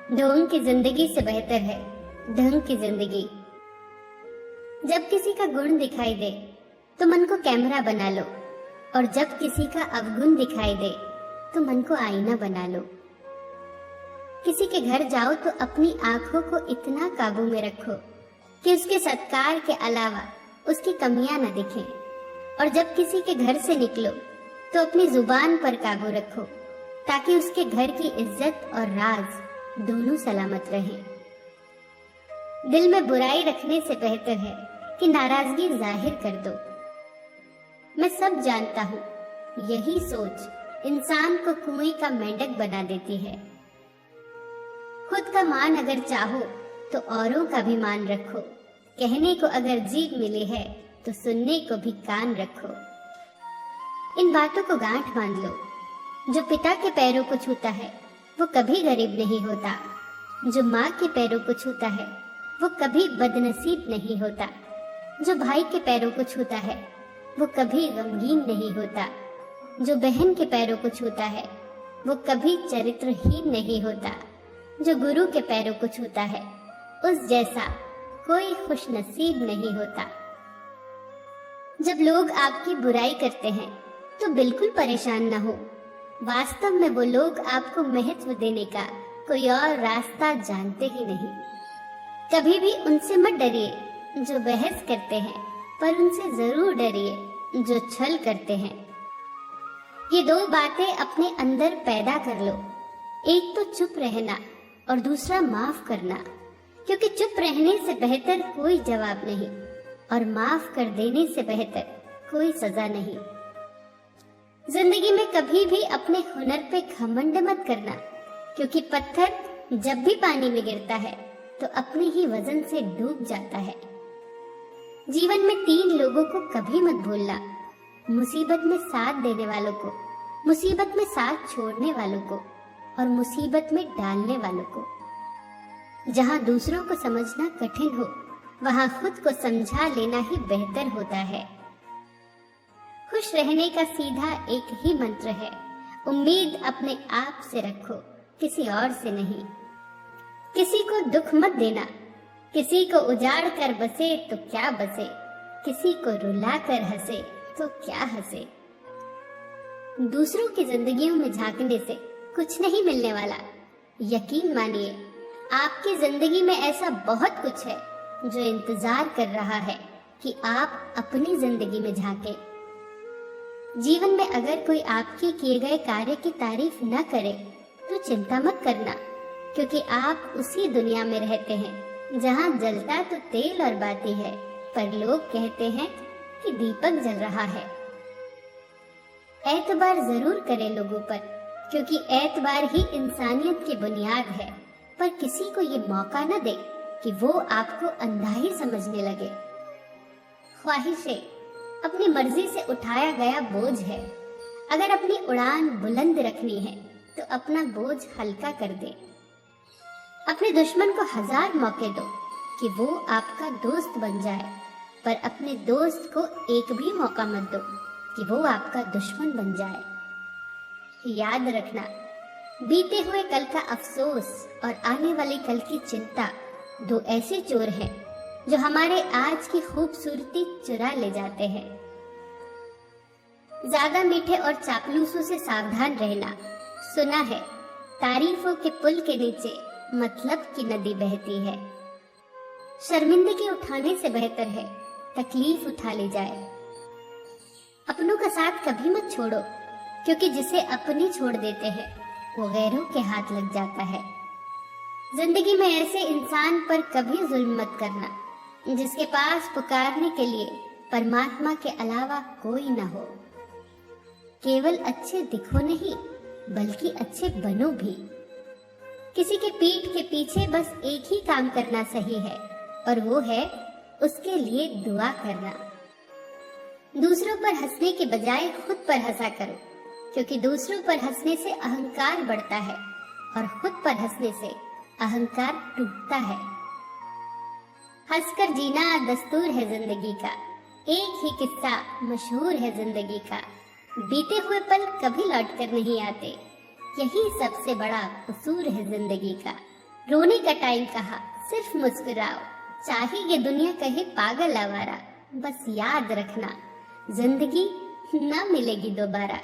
ढोंग की जिंदगी से बेहतर है ढंग की जिंदगी। जब किसी का गुण दिखाई दे तो मन को कैमरा बना लो, और जब किसी का अवगुण दिखाई दे तो मन को आईना बना लो। किसी के घर जाओ तो अपनी आंखों को इतना काबू में रखो कि उसके सत्कार के अलावा उसकी कमियां न दिखें, और जब किसी के घर से निकलो तो अपनी जुबान पर काबू रखो ताकि उसके घर की इज्जत और राज दोनों सलामत रहें। दिल में बुराई रखने से बेहतर है कि नाराजगी जाहिर कर दो। मैं सब जानता हूँ, यही सोच इंसान को कुएं का मेंढक बना देती है। खुद का मान अगर चाहो तो औरों का भी मान रखो। कहने को अगर जीभ मिली है तो सुनने को भी कान रखो। इन बातों को गांठ बांध लो। जो पिता के पैरों को छूता है वो कभी गरीब नहीं होता। जो माँ के पैरों को छूता है वो कभी बदनसीब नहीं होता। जो भाई के पैरों को छूता है वो कभी गमगीन नहीं होता। जो बहन के पैरों को छूता है वो कभी चरित्रहीन नहीं होता। जो गुरु के पैरों को छूता है उस जैसा कोई खुशनसीब नहीं होता। जब लोग आपकी बुराई करते हैं तो बिल्कुल परेशान न हो। वास्तव में वो लोग आपको महत्व देने का कोई और रास्ता जानते ही नहीं। कभी भी उनसे मत डरिए जो बहस करते हैं, पर उनसे जरूर डरिए जो छल करते हैं। ये दो बातें अपने अंदर पैदा कर लो। एक तो चुप रहना और दूसरा माफ करना, क्योंकि चुप रहने से बेहतर कोई जवाब नहीं और माफ कर देने से बेहतर कोई सजा नहीं। जिंदगी में कभी भी अपने हुनर पे घमंड मत करना, क्योंकि पत्थर जब भी पानी में गिरता है तो अपने ही वजन से डूब जाता है। जीवन में 3 लोगों को कभी मत भूलना: मुसीबत में साथ देने वालों को, मुसीबत में साथ छोड़ने वालों को और मुसीबत में डालने वालों को। जहाँ दूसरों को समझना कठिन हो वहाँ खुद को समझा लेना ही बेहतर होता है। खुश रहने का सीधा एक ही मंत्र है: उम्मीद अपने आप से रखो, किसी और से नहीं। किसी को दुख मत देना। किसी को उजाड़ कर बसे तो क्या बसे, किसी को रुला कर हंसे तो क्या हंसे। दूसरों की जिंदगियों में झांकने से कुछ नहीं मिलने वाला। यकीन मानिए, आपकी जिंदगी में ऐसा बहुत कुछ है जो इंतजार कर रहा है कि आप अपनी जिंदगी में झांके। जीवन में अगर कोई आपके किए गए कार्य की तारीफ न करे तो चिंता मत करना, क्योंकि आप उसी दुनिया में रहते हैं जहाँ जलता तो तेल और बाती है, पर लोग कहते हैं कि दीपक जल रहा है। एतबार जरूर करें लोगों पर, क्योंकि एतबार ही इंसानियत की बुनियाद है, पर किसी को ये मौका न दे कि वो आपको अंधा ही समझने लगे। ख्वाहिशें अपनी मर्जी से उठाया गया बोझ है। अगर अपनी उड़ान बुलंद रखनी है तो अपना बोझ हल्का कर दे। अपने दुश्मन को 1000 मौके दो कि वो आपका दोस्त बन जाए, पर अपने दोस्त को एक भी मौका मत दो कि वो आपका दुश्मन बन जाए। याद रखना, बीते हुए कल का अफसोस और आने वाले कल की चिंता 2 ऐसे चोर हैं जो हमारे आज की खूबसूरती चुरा ले जाते हैं। ज्यादा मीठे और चापलूसों से सावधान रहना। सुना है तारीफों के पुल के नीचे मतलब की नदी बहती है। शर्मिंदगी उठाने से बेहतर है तकलीफ उठा ली जाए। अपनों का साथ कभी मत छोड़ो, क्योंकि जिसे अपने छोड़ देते हैं वो गैरों के हाथ लग जाता है। जिंदगी में ऐसे इंसान पर कभी जुल्म मत करना जिसके पास पुकारने के लिए परमात्मा के अलावा कोई न हो। केवल अच्छे दिखो नहीं, बल्कि अच्छे बनो भी। किसी के पीठ के पीछे बस एक ही काम करना सही है, और वो है उसके लिए दुआ करना। दूसरों पर हंसने के बजाय खुद पर हंसा करो, क्योंकि दूसरों पर हंसने से अहंकार बढ़ता है और खुद पर हंसने से अहंकार टूटता है। हंसकर जीना दस्तूर है जिंदगी का, एक ही किस्सा मशहूर है जिंदगी का। बीते हुए पल कभी लौट कर नहीं आते, यही सबसे बड़ा कसूर है जिंदगी का। रोने का टाइम कहा, सिर्फ मुस्कुराओ, चाहे ये दुनिया कहे पागल आवारा, बस याद रखना जिंदगी ना मिलेगी दोबारा।